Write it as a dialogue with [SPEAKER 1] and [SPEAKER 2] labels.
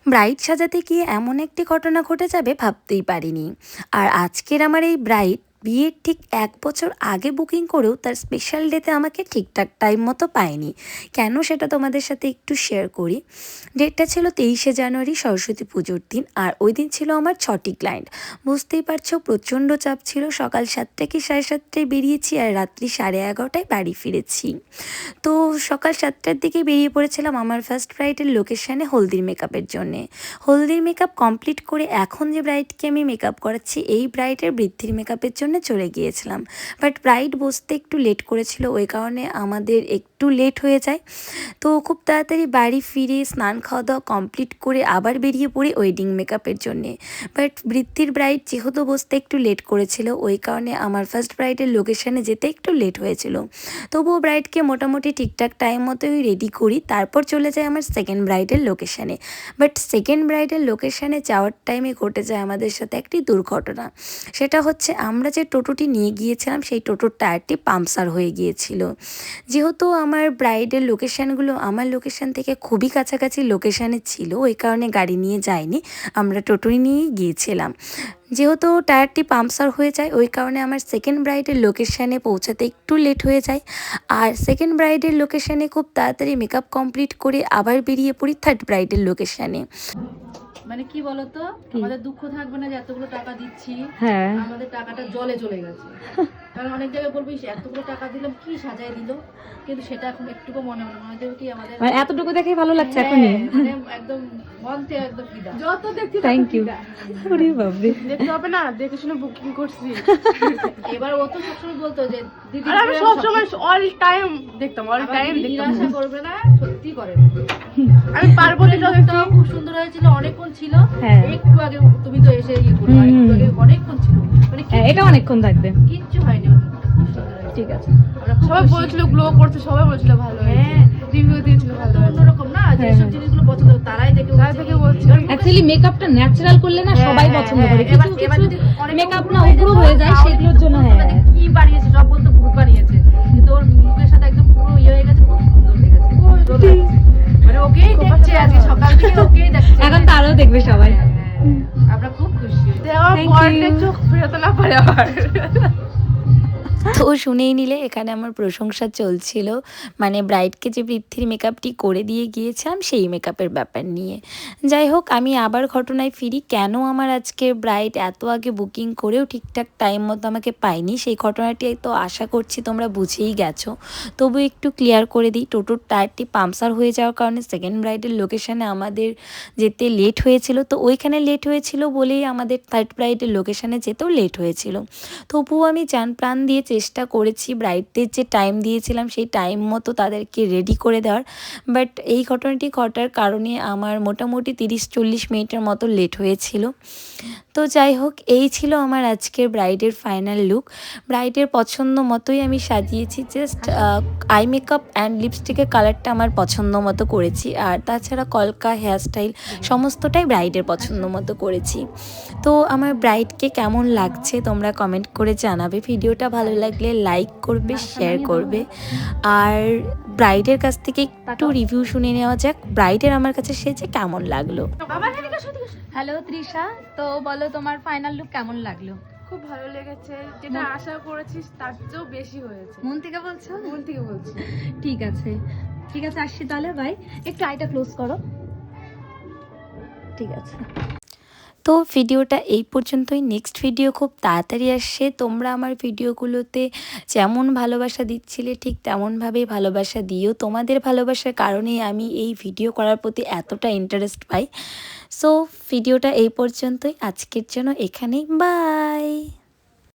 [SPEAKER 1] Bride সাজাতে গিয়ে এমন একটি ঘটনা ঘটে যাবে ভাবতেই পারিনি। আর আজকের আমার এই ব্রাইড বিয়ের ঠিক 1 বছর আগে বুকিং করেও তার স্পেশাল ডেতে আমাকে ঠিকঠাক টাইম মতো পায়নি। কেন সেটা তোমাদের সাথে একটু শেয়ার করি। ডেটটা ছিল 23শে জানুয়ারি, সরস্বতী পুজোর দিন। আর ওই দিন ছিল আমার 6টি ক্লায়েন্ট। বুঝতেই পারছো প্রচণ্ড চাপ ছিল। সকাল 7টা কি 7:30টায় বেরিয়েছি আর রাত্রি 11:30টায় বাড়ি ফিরেছি। তো সকাল 7টার দিকে বেরিয়ে পড়েছিলাম আমার ফার্স্ট ব্রাইডের লোকেশানে হলদির মেকআপের জন্যে। হলদির মেকআপ কমপ্লিট করে এখন যে ব্রাইডকে আমি মেকআপ করাচ্ছি এই ব্রাইডের বৃদ্ধির মেকআপের জন্য চলে গিয়েছিলাম। বাট ব্রাইড বসতে একটু লেট করেছিল, ওই কারণে আমাদের একটু লেট হয়ে যায়। তো খুব তাড়াতাড়ি বাড়ি ফিরে স্নান খাওয়া দাওয়া কমপ্লিট করে আবার বেরিয়ে পড়ি ওয়েডিং মেকআপের জন্যে। বাট বৃদ্ধির ব্রাইড যেহেতু বসতে একটু লেট করেছিল ওই কারণে আমার ফার্স্ট ব্রাইডের লোকেশানে যেতে একটু লেট হয়েছিল। তবুও ব্রাইডকে মোটামুটি ঠিকঠাক টাইম মতোই রেডি করি, তারপর চলে যায় আমার সেকেন্ড ব্রাইডের লোকেশানে। বাট সেকেন্ড ব্রাইডের লোকেশানে যাওয়ার টাইমে ঘটে যায় আমাদের সাথে একটি দুর্ঘটনা। সেটা হচ্ছে আমরা যে টোটোটি নিয়ে গিয়েছিলাম সেই টোটোর টায়ারটি পাংচার হয়ে গিয়েছিল। যেহেতু আমার ব্রাইডের লোকেশানগুলো আমার লোকেশান থেকে খুবই কাছাকাছি লোকেশানে ছিল ওই কারণে গাড়ি নিয়ে যাইনি, আমরা টোটোই নিয়েই গিয়েছিলাম। যেহেতু টায়ারটি পাংচার হয়ে যায় ওই কারণে আমার সেকেন্ড ব্রাইডের লোকেশানে পৌঁছাতে একটু লেট হয়ে যায়। আর সেকেন্ড ব্রাইডের লোকেশানে খুব তাড়াতাড়ি মেকআপ কমপ্লিট করে আবার বেরিয়ে পড়ি থার্ড ব্রাইডের লোকেশানে।
[SPEAKER 2] মানে কি বলতো, আমাদের দুঃখ থাকবে না যে এতগুলো টাকা দিচ্ছি,
[SPEAKER 3] হ্যাঁ
[SPEAKER 2] আমাদের টাকাটা জলে চলে গেছে। কারণ অনেক জায়গায় বলবি এতগুলো টাকা দিলাম কি সাজাই দিল, কিন্তু সেটা এখন একটুকু মনে মনে কি আমাদের
[SPEAKER 3] মানে এতটুকু দেখে ভালো লাগছে এখনই।
[SPEAKER 2] মানে একদম মন থেকে একদম ফিদা। যত দেখছি
[SPEAKER 3] থ্যাংক ইউ। ওরে বাবরে,
[SPEAKER 2] দেখতে হবে না, দেখে শুনে বুকিং করছি। এবার ও তো সবসময় বলতো যে দিদি, আর আমি সবসময় অল টাইম দেখতাম, অল টাইম দেখতাম। নিরাশা করবে না, সত্যি করে। আমি পার্বতীটা খুব সুন্দর হয়েছিল, অনেকক্ষণ ছিল। একটু আগে তুমি তো এসে ইয়ে করো, একটু আগে অনেকক্ষণ ছিল, মানে
[SPEAKER 3] এটা অনেকক্ষণ থাকবে,
[SPEAKER 2] কিচ্ছু হয়নি।
[SPEAKER 3] ঠিক আছে।
[SPEAKER 2] সবাই বলেছিল গ্লো করতে, সবাই বলেছিল ভালো হয়েছে, রিভিউ দিয়েছিল ভালো হয়েছে। অন্যরকম না, যেসব জিনিসগুলো পছন্দ তারাই দেখে বলছে।
[SPEAKER 3] অ্যাকচুয়ালি মেকআপটা ন্যাচারাল করলে না সবাই পছন্দ করে,
[SPEAKER 2] এবার
[SPEAKER 3] কিছু মেকআপ না উগ্র হয়ে যায় সেগুলোর জন্য। হ্যাঁ
[SPEAKER 2] কি বানিয়েছে, সব বলতে ভূত বানিয়েছে, কিন্তু ওর মুখের সাথে একদম পুরো ইয়ে হয়ে গেছে, খুব সুন্দর লেগেছে। মানে ওকেই দেখছে আজকে সকাল থেকে, ওকেই দেখছে,
[SPEAKER 3] এখন তো আরো দেখবে সবাই।
[SPEAKER 2] আমরা খুব খুশি। দেওয়ার পর চোখ ফেরাতে না পারে আবার।
[SPEAKER 1] তো শুনেই নিলে এখানে আমার প্রশংসা চলছিল, মানে ব্রাইডকে যে বৃদ্ধির মেকআপটি করে দিয়ে গিয়েছিলাম সেই মেকআপের ব্যাপার নিয়ে। যাই হোক, আমি আবার ঘটনায় ফিরি। কেন আমার আজকে ব্রাইড এত আগে বুকিং করেও ঠিকঠাক টাইম মতো আমাকে পাইনি সেই ঘটনাটি তো আশা করছি তোমরা বুঝেই গেছো। তবু একটু ক্লিয়ার করে দিই। টোটোর টায়ারটি পাংচার হয়ে যাওয়ার কারণে সেকেন্ড ব্রাইডের লোকেশানে আমাদের যেতে লেট হয়েছিল। তো ওইখানে লেট হয়েছিল বলেই আমাদের থার্ড ব্রাইডের লোকেশানে যেতেও লেট হয়েছিল। তবুও আমি জান প্রাণ দিয়ে চেষ্টা করেছি ব্রাইডদের যে টাইম দিয়েছিলাম সেই টাইম মতো তাদেরকে রেডি করে দেওয়ার। বাট এই ঘটনাটি ঘটার কারণে আমার মোটামুটি 30-40 মিনিটের মতো লেট হয়েছিল। তো যাই হোক, এই ছিল আমার আজকের ব্রাইডের ফাইনাল লুক। ব্রাইডের পছন্দ মতোই আমি সাজিয়েছি, জাস্ট আই মেকআপ অ্যান্ড লিপস্টিকের কালারটা আমার পছন্দ মতো করেছি। আর তাছাড়া কলকা, হেয়ারস্টাইল সমস্তটাই ব্রাইডের পছন্দ মতো করেছি। তো আমার ব্রাইডকে কেমন লাগছে তোমরা কমেন্ট করে জানাবে। ভিডিওটা ভালো লাগলে লাইক করবে, শেয়ার করবে। আর ব্রাইডের কাছ থেকে একটু রিভিউ শুনে নেওয়া যাক ব্রাইডের আমার কাছে সেজে কেমন লাগলো।
[SPEAKER 3] হ্যালো তৃষা, তো বলো তোমার ফাইনাল লুক কেমন লাগলো?
[SPEAKER 2] খুব ভালো লেগেছে, যেটা আশা করেছিস তার চেয়েও বেশি হয়েছে।
[SPEAKER 3] মন থেকে বলছো?
[SPEAKER 2] মন থেকে বলছি।
[SPEAKER 3] ঠিক আছে, ঠিক আছে, আসছি তাহলে। বাই। একটু আইটা ক্লোজ করো। ঠিক আছে।
[SPEAKER 1] তো ভিডিওটা এই পর্যন্তই। নেক্সট ভিডিও খুব তাড়াতাড়ি আসছে। তোমরা আমার ভিডিওগুলোতে যেমন ভালোবাসা দিচ্ছিলে ঠিক তেমনভাবেই ভালোবাসা দিও। তোমাদের ভালোবাসার কারণেই আমি এই ভিডিও করার প্রতি এতটা ইন্টারেস্ট পাই। সো ভিডিওটা এই পর্যন্তই, আজকের জন্য এখানেই। বাই।